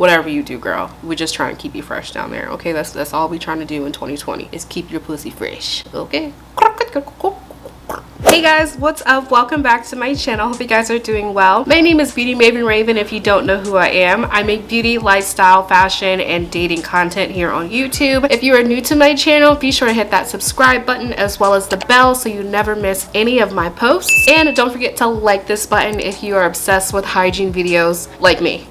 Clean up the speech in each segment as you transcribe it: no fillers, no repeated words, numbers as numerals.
whatever you do, girl. We're just trying to keep you fresh down there, okay? That's all we trying to do in 2020 is keep your pussy fresh, okay? Hey guys, what's up? Welcome back to my channel. Hope you guys are doing well. My name is BeautyMavenRaven. If you don't know who I am, I make beauty, lifestyle, fashion, and dating content here on YouTube. If you are new to my channel, be sure to hit that subscribe button as well as the bell so you never miss any of my posts. And don't forget to like this button if you are obsessed with hygiene videos like me.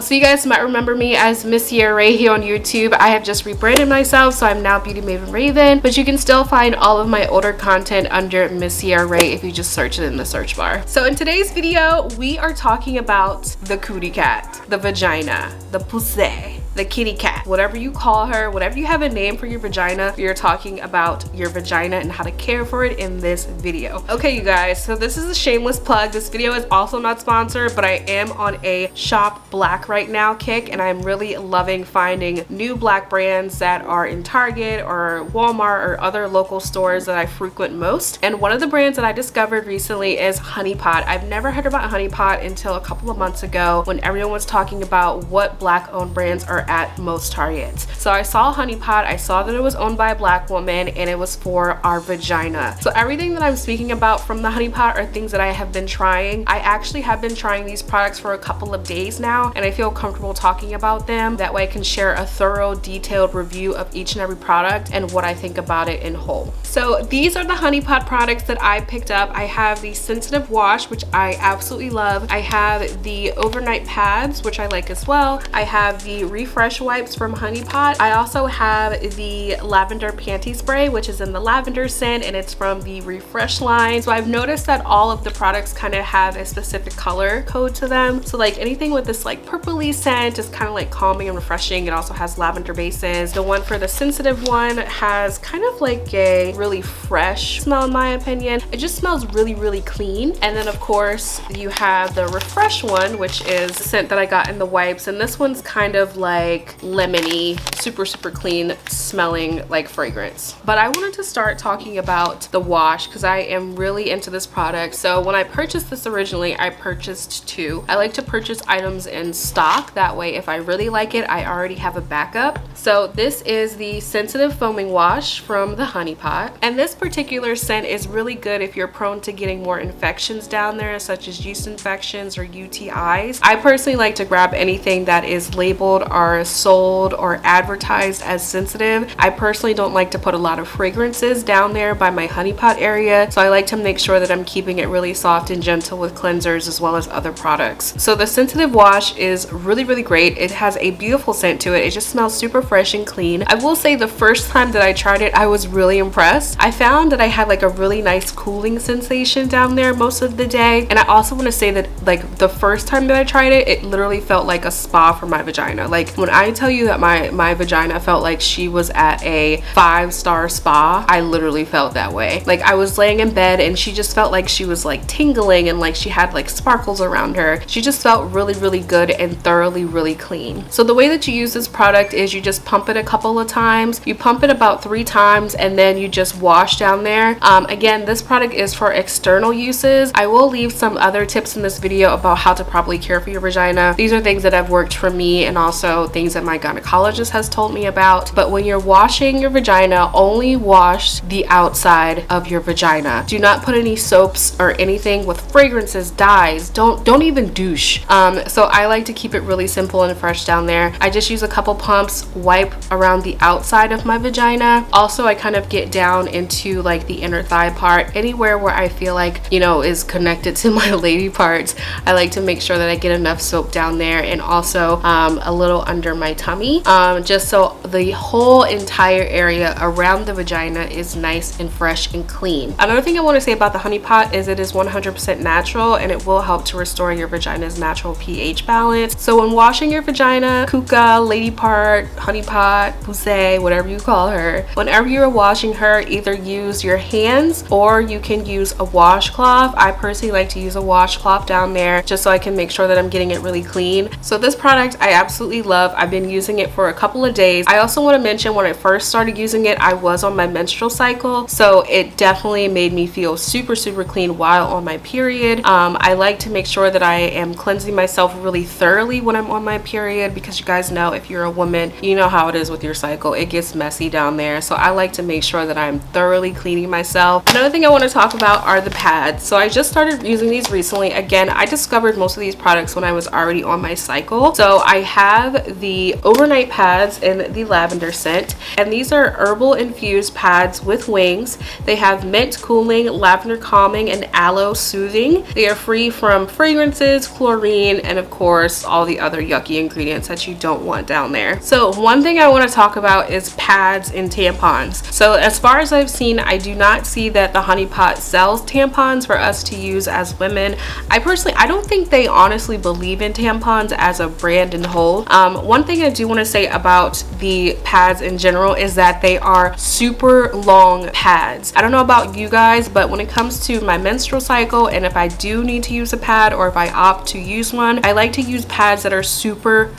So you guys might remember me as Miss Ray here on YouTube. I have just rebranded myself, so I'm now BeautyMavenRaven, but you can still find all of my older content under Miss Ray if you just search it in the search bar. So in today's video, we are talking about the cootie cat, the vagina, the pussy, the kitty cat, whatever you call her, whatever you have a name for your vagina, we are talking about your vagina and how to care for it in this video. Okay, you guys, so this is a shameless plug. This video is also not sponsored, but I am on a shop black right now kick, and I'm really loving finding new black brands that are in Target or Walmart or other local stores that I frequent most. And one of the brands that I discovered recently is Honeypot. I've never heard about Honeypot until a couple of months ago when everyone was talking about what black owned brands are at most Targets. So I saw Honeypot, I saw that it was owned by a black woman and it was for our vagina. So everything that I'm speaking about from the Honeypot are things that I have been trying. I actually have been trying these products for a couple of days now, and I feel comfortable talking about them. That way I can share a thorough, detailed review of each and every product and what I think about it in whole. So these are the Honeypot products that I picked up. I have the sensitive wash, which I absolutely love. I have the overnight pads, which I like as well. I have the refresh wipes from Honeypot. I also have the lavender panty spray, which is in the lavender scent, and it's from the refresh line. So I've noticed that all of the products kind of have a specific color code to them. So like anything with this like purpley scent is kind of like calming and refreshing. It also has lavender bases. The one for the sensitive one has kind of like a really fresh smell in my opinion. It just smells really, really clean. And then of course you have the refresh one, which is the scent that I got in the wipes, and this one's kind of like lemony, super clean smelling like fragrance. But I wanted to start talking about the wash because I am really into this product. So when I purchased this originally, I purchased two. I like to purchase items in stock, that way if I really like it, I already have a backup. So this is the sensitive foaming wash from the Honeypot, and this particular scent is really good if you're prone to getting more infections down there, such as yeast infections or UTIs. I personally like to grab anything that is labeled or sold or advertised as sensitive. I personally don't like to put a lot of fragrances down there by my Honeypot area, so I like to make sure that I'm keeping it really soft and gentle with cleansers as well as other products. So the sensitive wash is really great. It has a beautiful scent to it. It just smells super fresh and clean. I will say the first time that I tried it, I was really impressed. I found that I had like a really nice cooling sensation down there most of the day, and I also want to say that like the first time that I tried it, it literally felt like a spa for my vagina. Like when I tell you that my vagina felt like she was at a 5-star spa, I literally felt that way. Like I was laying in bed and she just felt like she was like tingling and like she had like sparkles around her. She just felt really good and thoroughly really clean. So the way that you use this product is you just pump it a couple of times. You pump it about 3 times and then you just wash down there. Again, this product is for external uses. I will leave some other tips in this video about how to properly care for your vagina. These are things that have worked for me and also things that my gynecologist has told me about. But when you're washing your vagina, only wash the outside of your vagina. Do not put any soaps or anything with fragrances, dyes. Don't even douche. So I like to keep it really simple and fresh down there. I just use a couple pumps, wipe around the outside of my vagina. Also, I kind of get down into like the inner thigh part, anywhere where I feel like, you know, is connected to my lady parts. I like to make sure that I get enough soap down there, and also a little under my tummy, just so the whole entire area around the vagina is nice and fresh and clean. Another thing I want to say about the Honeypot is it is 100% natural, and it will help to restore your vagina's natural pH balance. So when washing your vagina, kuka, lady part, Honeypot, pussy, whatever you call her, whenever you're washing her, either use your hands or you can use a washcloth. I personally like to use a washcloth down there just so I can make sure that I'm getting it really clean. So this product I absolutely love. stuff. I've been using it for a couple of days. I also want to mention when I first started using it, I was on my menstrual cycle, so it definitely made me feel super clean while on my period. I like to make sure that I am cleansing myself really thoroughly when I'm on my period, because you guys know, if you're a woman, you know how it is with your cycle. It gets messy down there, so I like to make sure that I'm thoroughly cleaning myself. Another thing I want to talk about are the pads. So I just started using these recently. Again, I discovered most of these products when I was already on my cycle. So I have the overnight pads in the lavender scent, and these are herbal infused pads with wings. They have mint cooling, lavender calming, and aloe soothing. They are free from fragrances, chlorine, and of course all the other yucky ingredients that you don't want down there. So one thing I want to talk about is pads and tampons. So as far as I've seen, I do not see that the Honeypot sells tampons for us to use as women. I don't think they honestly believe in tampons as a brand in whole. One thing I do want to say about the pads in general is that they are super long pads. I don't know about you guys, but when it comes to my menstrual cycle, and if I do need to use a pad or if I opt to use one, I like to use pads that are super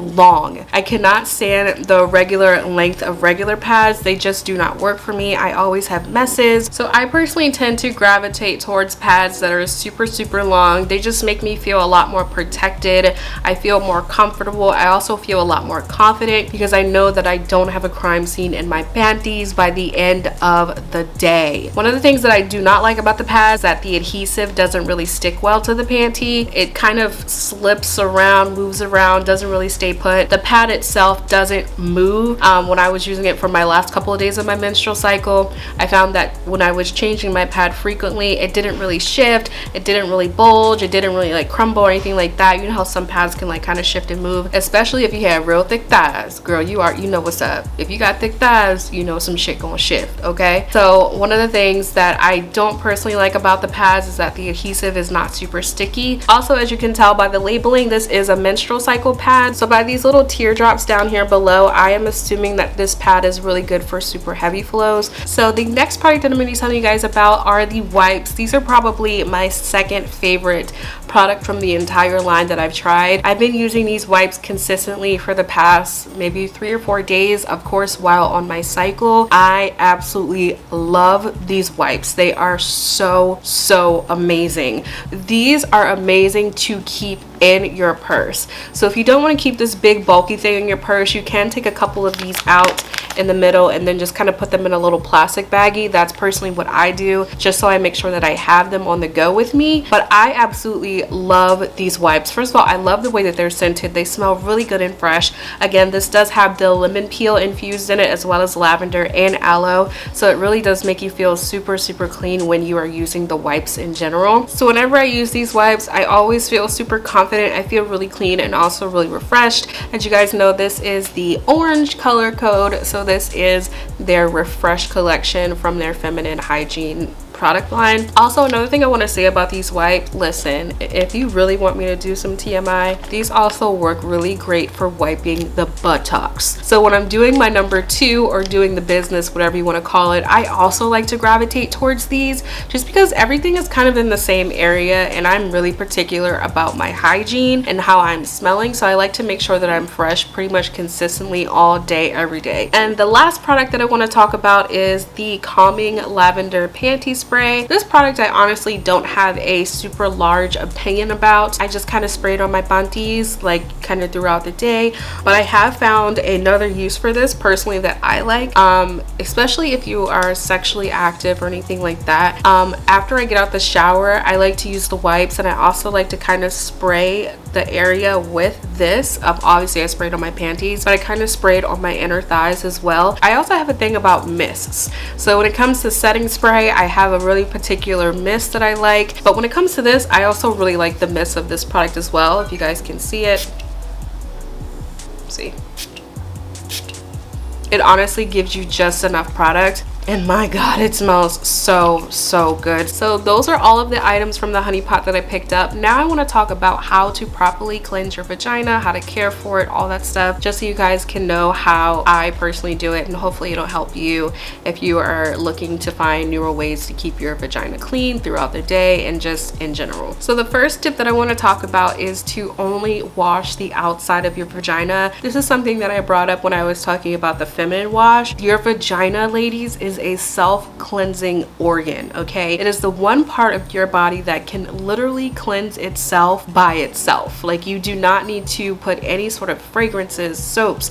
long. I cannot stand the regular length of regular pads. They just do not work for me. I always have messes. So I personally tend to gravitate towards pads that are super long. They just make me feel a lot more protected. I feel more comfortable. I also feel a lot more confident because I know that I don't have a crime scene in my panties by the end of the day. One of the things that I do not like about the pads is that the adhesive doesn't really stick well to the panty. It kind of slips around, moves around, doesn't really stay put. The pad itself doesn't move. When I was using it for my last couple of days of my menstrual cycle, I found that when I was changing my pad frequently, it didn't really shift, it didn't really bulge, it didn't really like crumble or anything like that. You know how some pads can like kind of shift and move, especially if you have real thick thighs. Girl, you know what's up. If you got thick thighs, you know some shit gonna shift, okay? So one of the things that I don't personally like about the pads is that the adhesive is not super sticky. Also, as you can tell by the labeling, this is a menstrual cycle pad. So by these little teardrops down here below, I am assuming that this pad is really good for super heavy flows. So the next product that I'm going to be telling you guys about are the wipes. These are probably my second favorite product from the entire line that I've tried. I've been using these wipes consistently for the past maybe 3 or 4 days, of course, while on my cycle. I absolutely love these wipes. They are so amazing. These are amazing to keep in your purse. So if you don't want to keep this big bulky thing in your purse, you can take a couple of these out in the middle and then just kind of put them in a little plastic baggie. That's personally what I do, just so I make sure that I have them on the go with me. But I absolutely love these wipes. First of all, I love the way that they're scented. They smell really good and fresh. Again, this does have the lemon peel infused in it, as well as lavender and aloe, so it really does make you feel super clean when you are using the wipes in general. So whenever I use these wipes, I always feel super confident. I feel really clean and also really refreshed. As you guys know, this is the orange color code, so this is their Refresh collection from their feminine hygiene product line. Also, another thing I want to say about these wipes, listen, if you really want me to do some TMI, these also work really great for wiping the buttocks. So when I'm doing my number 2 or doing the business, whatever you want to call it, I also like to gravitate towards these just because everything is kind of in the same area, and I'm really particular about my hygiene and how I'm smelling, so I like to make sure that I'm fresh pretty much consistently all day, every day. And the last product that I want to talk about is the Calming Lavender Panty Spray. This product I honestly don't have a super large opinion about. I just kind of sprayed on my panties like kind of throughout the day, but I have found another use for this personally that I like, especially if you are sexually active or anything like that. After I get out the shower, I like to use the wipes, and I also like to kind of spray the area with this. Obviously I sprayed on my panties, but I kind of sprayed on my inner thighs as well. I also have a thing about mists. So when it comes to setting spray, I have a really particular mist that I like, but when it comes to this, I also really like the mist of this product as well. If you guys can see it, see, it honestly gives you just enough product and my god, it smells so good. So those are all of the items from the Honeypot that I picked up. Now I want to talk about how to properly cleanse your vagina, how to care for it, all that stuff, just so you guys can know how I personally do it, and hopefully it'll help you if you are looking to find newer ways to keep your vagina clean throughout the day and just in general. So the first tip that I want to talk about is to only wash the outside of your vagina. This is something that I brought up when I was talking about the feminine wash. Your vagina, ladies, is a self-cleansing organ, okay? It is the one part of your body that can literally cleanse itself by itself. Like, you do not need to put any sort of fragrances, soaps,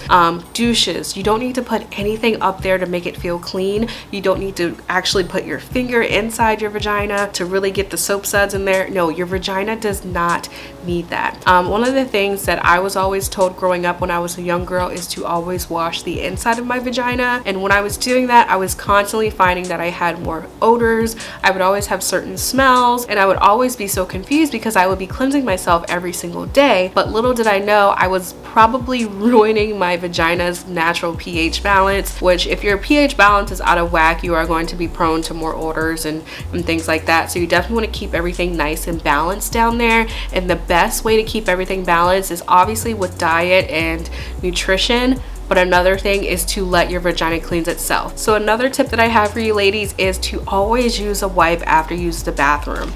douches. You don't need to put anything up there to make it feel clean. You don't need to actually put your finger inside your vagina to really get the soap suds in there. No, your vagina does not need that. One of the things that I was always told growing up when I was a young girl is to always wash the inside of my vagina, and when I was doing that, I was constantly finding that I had more odors. I would always have certain smells, and I would always be so confused because I would be cleansing myself every single day, but little did I know I was probably ruining my vagina's natural pH balance, which if your pH balance is out of whack, you are going to be prone to more odors and things like that. So you definitely want to keep everything nice and balanced down there, and the best way to keep everything balanced is obviously with diet and nutrition. But another thing is to let your vagina cleanse itself. So another tip that I have for you ladies is to always use a wipe after you use the bathroom.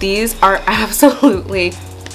These are absolutely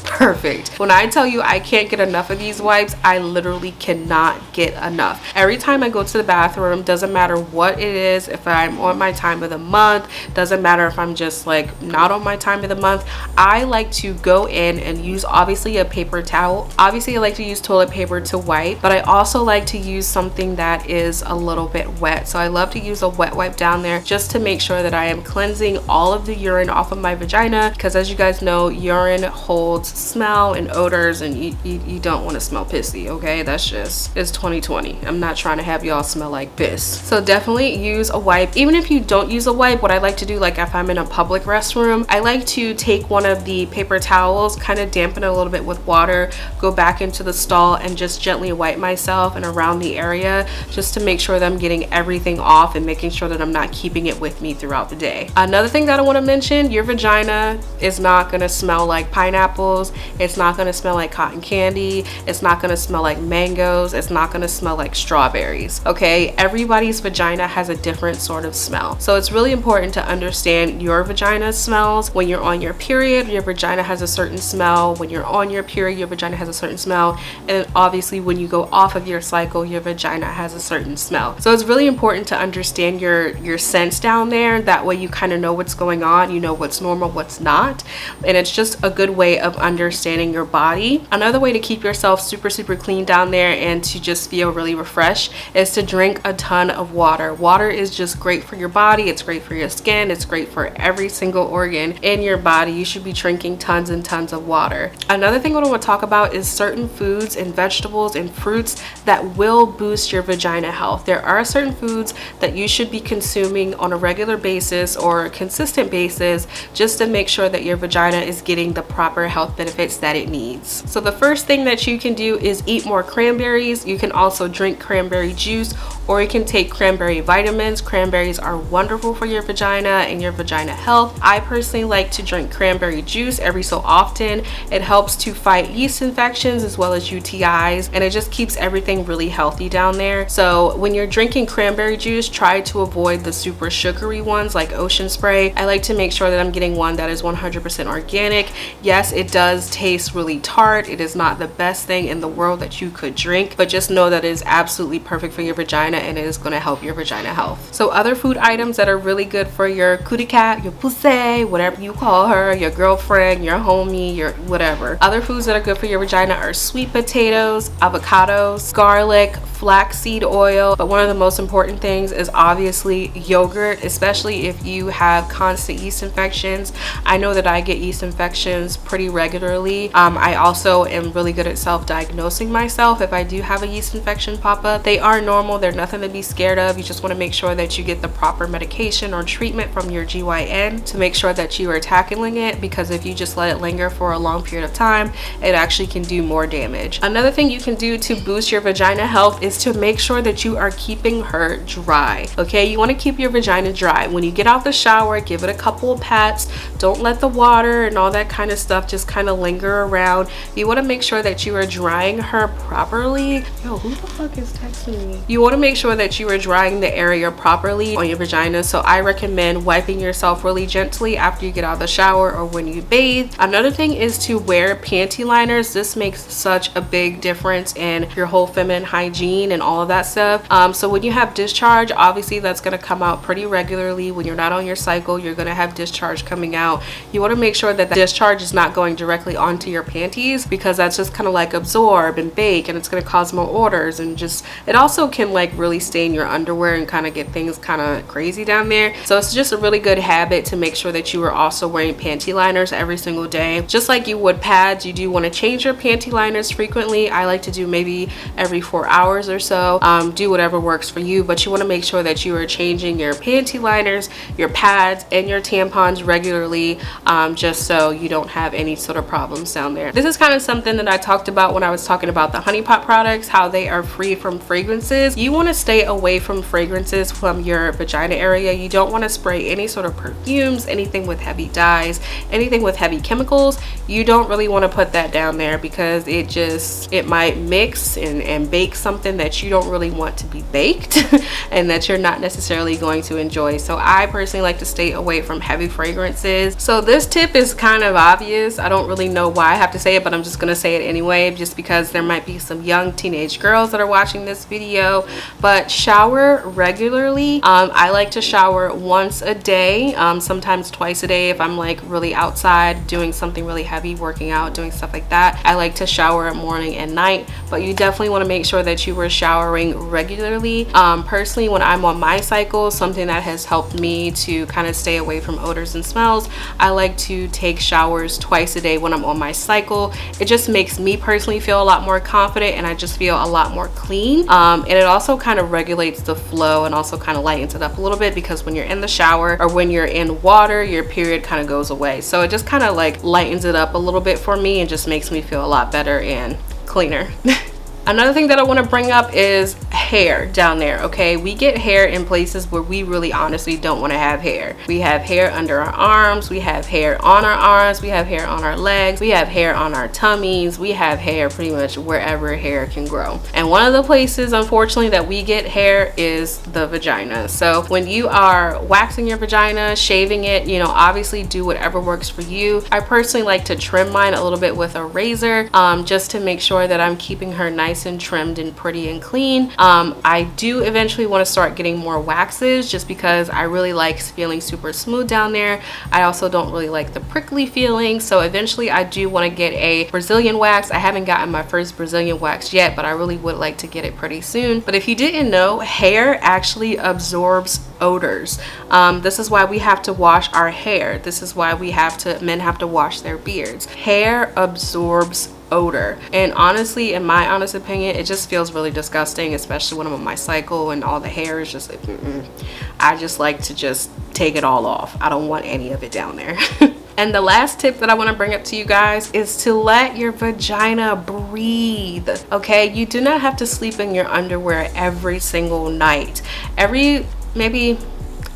perfect. When I tell you I can't get enough of these wipes, I literally cannot get enough. Every time I go to the bathroom, doesn't matter what it is, if I'm on my time of the month, doesn't matter if I'm just like not on my time of the month, I like to go in and use obviously a paper towel. Obviously I like to use toilet paper to wipe, but I also like to use something that is a little bit wet. So I love to use a wet wipe down there just to make sure that I am cleansing all of the urine off of my vagina, because as you guys know, urine holds smell and odors, and you don't want to smell pissy, okay? That's just, it's 2020. I'm not trying to have y'all smell like piss. So definitely use a wipe. Even if you don't use a wipe, what I like to do, like if I'm in a public restroom, I like to take one of the paper towels, kind of dampen it a little bit with water, go back into the stall and just gently wipe myself and around the area, just to make sure that I'm getting everything off and making sure that I'm not keeping it with me throughout the day. Another thing that I want to mention, your vagina is not going to smell like pineapples. It's not going to smell like cotton candy. It's not going to smell like mangoes. It's not going to smell like strawberries, okay? Everybody's vagina has a different sort of smell. So it's really important to understand your vagina smells. When you're on your period, your vagina has a certain smell. When you're on your period, your vagina has a certain smell. And obviously when you go off of your cycle, your vagina has a certain smell. So it's really important to understand your scents down there. That way you kind of know what's going on. You know what's normal, what's not. And it's just a good way of understanding your body. Another way to keep yourself super clean down there and to just feel really refreshed is to drink a ton of water. Water is just great for your body. It's great for your skin. It's great for every single organ in your body. You should be drinking tons and tons of water. Another thing I want to talk about is certain foods and vegetables and fruits that will boost your vagina health. There are certain foods that you should be consuming on a regular basis or a consistent basis just to make sure that your vagina is getting the proper health benefits that it needs. So the first thing that you can do is eat more cranberries. You can also drink cranberry juice, or you can take cranberry vitamins. Cranberries are wonderful for your vagina and your vagina health. I personally like to drink cranberry juice every so often. It helps to fight yeast infections as well as UTIs, and it just keeps everything really healthy down there. So when you're drinking cranberry juice, try to avoid the super sugary ones like Ocean Spray. I like to make sure that I'm getting one that is 100% organic. Yes, it does taste really tart. It is not the best thing in the world that you could drink, but just know that it is absolutely perfect for your vagina and it is going to help your vagina health. So other food items that are really good for your cootie cat, your pussy, whatever you call her, your girlfriend, your homie, your whatever. Other foods that are good for your vagina are sweet potatoes, avocados, garlic, flaxseed oil, but one of the most important things is obviously yogurt, especially if you have constant yeast infections. I know that I get yeast infections pretty regularly regularly. I also am really good at self-diagnosing myself if I do have a yeast infection pop up. They are normal, they're nothing to be scared of. You just want to make sure that you get the proper medication or treatment from your GYN to make sure that you are tackling it, because if you just let it linger for a long period of time, it actually can do more damage. Another thing you can do to boost your vagina health is to make sure that you are keeping her dry. Okay, you want to keep your vagina dry. When you get out the shower, give it a couple of pats. Don't let the water and all that kind of stuff just kind of linger around. You want to make sure that you are drying her properly. Yo, who the fuck is texting me? You want to make sure that you are drying the area properly on your vagina. So I recommend wiping yourself really gently after you get out of the shower or when you bathe. Another thing is to wear panty liners. This makes such a big difference in your whole feminine hygiene and all of that stuff. So when you have discharge, obviously that's going to come out pretty regularly. When you're not on your cycle, you're going to have discharge coming out. You want to make sure that the discharge is not going directly onto your panties, because that's just kind of like absorb and bake, and it's going to cause more odors, and just it also can like really stain your underwear and kind of get things kind of crazy down there. So it's just a really good habit to make sure that you are also wearing panty liners every single day. Just like you would pads, you do want to change your panty liners frequently. I like to do maybe every 4 hours or so. Do whatever works for you, but you want to make sure that you are changing your panty liners, your pads, and your tampons regularly, just so you don't have any sort of problems down there. This is kind of something that I talked about when I was talking about the Honeypot products, how they are free from fragrances. You want to stay away from fragrances from your vagina area. You don't want to spray any sort of perfumes, anything with heavy dyes, anything with heavy chemicals. You don't really want to put that down there, because it might mix and bake something that you don't really want to be baked and that you're not necessarily going to enjoy. So I personally like to stay away from heavy fragrances. So this tip is kind of obvious. I don't really know why I have to say it, but I'm just going to say it anyway, just because there might be some young teenage girls that are watching this video. But shower regularly. I like to shower once a day, sometimes twice a day if I'm like really outside doing something really heavy, working out, doing stuff like that. I like to shower morning and night, but you definitely want to make sure that you are showering regularly. Personally, when I'm on my cycle, something that has helped me to kind of stay away from odors and smells, I like to take showers twice a day when I'm on my cycle. It just makes me personally feel a lot more confident, and I just feel a lot more clean. And it also kind of regulates the flow and also kind of lightens it up a little bit, because when you're in the shower or when you're in water, your period kind of goes away. So it just kind of like lightens it up a little bit for me and just makes me feel a lot better and cleaner. Another thing that I want to bring up is hair down there. Okay, we get hair in places where we really honestly don't want to have hair. We have hair under our arms, we have hair on our arms, we have hair on our legs, we have hair on our tummies, we have hair pretty much wherever hair can grow. And one of the places, unfortunately, that we get hair is the vagina. So when you are waxing your vagina, shaving it, you know, obviously do whatever works for you. I personally like to trim mine a little bit with a razor, just to make sure that I'm keeping her nice and trimmed and pretty and clean. I do eventually want to start getting more waxes, just because I really like feeling super smooth down there. I also don't really like the prickly feeling, so eventually I do want to get a Brazilian wax. I haven't gotten my first Brazilian wax yet, but I really would like to get it pretty soon. But if you didn't know, hair actually absorbs odors. This is why we have to wash our hair. This is why men have to wash their beards. Hair absorbs odor, and honestly, in my honest opinion, it just feels really disgusting, especially when I'm on my cycle and all the hair is just like, I just like to just take it all off. I don't want any of it down there. And the last tip that I want to bring up to you guys is to let your vagina breathe. Okay, you do not have to sleep in your underwear every single night.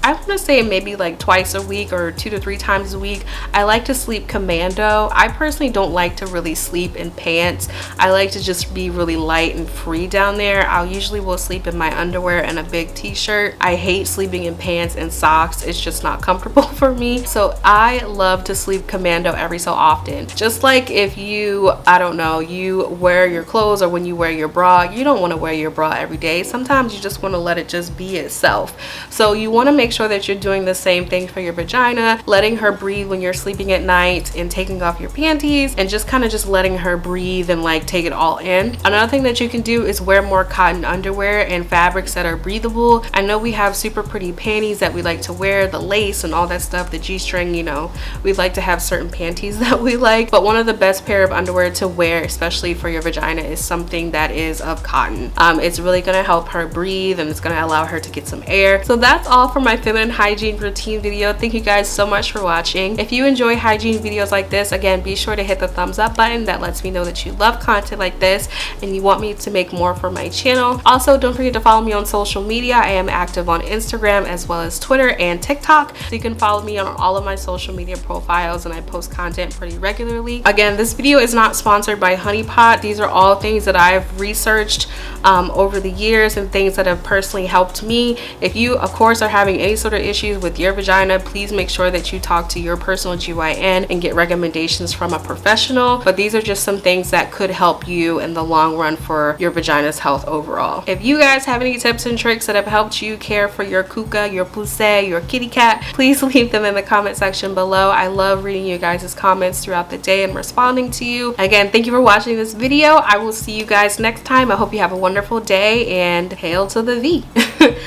I want to say maybe like twice a week or 2 to 3 times a week. I like to sleep commando. I personally don't like to really sleep in pants. I like to just be really light and free down there. I usually will sleep in my underwear and a big t-shirt. I hate sleeping in pants and socks. It's just not comfortable for me. So I love to sleep commando every so often. Just like if you, I don't know, you wear your clothes, or when you wear your bra, you don't want to wear your bra every day. Sometimes you just want to let it just be itself. So you want to make sure sure that you're doing the same thing for your vagina, letting her breathe when you're sleeping at night and taking off your panties and just kind of just letting her breathe and like take it all in. Another thing that you can do is wear more cotton underwear and fabrics that are breathable. I know we have super pretty panties that we like to wear, the lace and all that stuff, the G-string, you know, we like to have certain panties that we like, but one of the best pair of underwear to wear, especially for your vagina, is something that is of cotton. It's really going to help her breathe and it's going to allow her to get some air. So that's all for my feminine hygiene routine video. Thank you guys so much for watching. If you enjoy hygiene videos like this, again, be sure to hit the thumbs up button. That lets me know that you love content like this and you want me to make more for my channel. Also, don't forget to follow me on social media. I am active on Instagram as well as Twitter and TikTok, so you can follow me on all of my social media profiles and I post content pretty regularly. Again, this video is not sponsored by Honeypot. These are all things that I've researched over the years and things that have personally helped me. If you of course are having any sort of issues with your vagina, please make sure that you talk to your personal GYN and get recommendations from a professional. But these are just some things that could help you in the long run for your vagina's health overall. If you guys have any tips and tricks that have helped you care for your kuka, your pussy, your kitty cat, please leave them in the comment section below. I love reading you guys' comments throughout the day and responding to you. Again, thank you for watching this video. I will see you guys next time. I hope you have a wonderful day and hail to the V.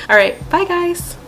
All right, bye guys.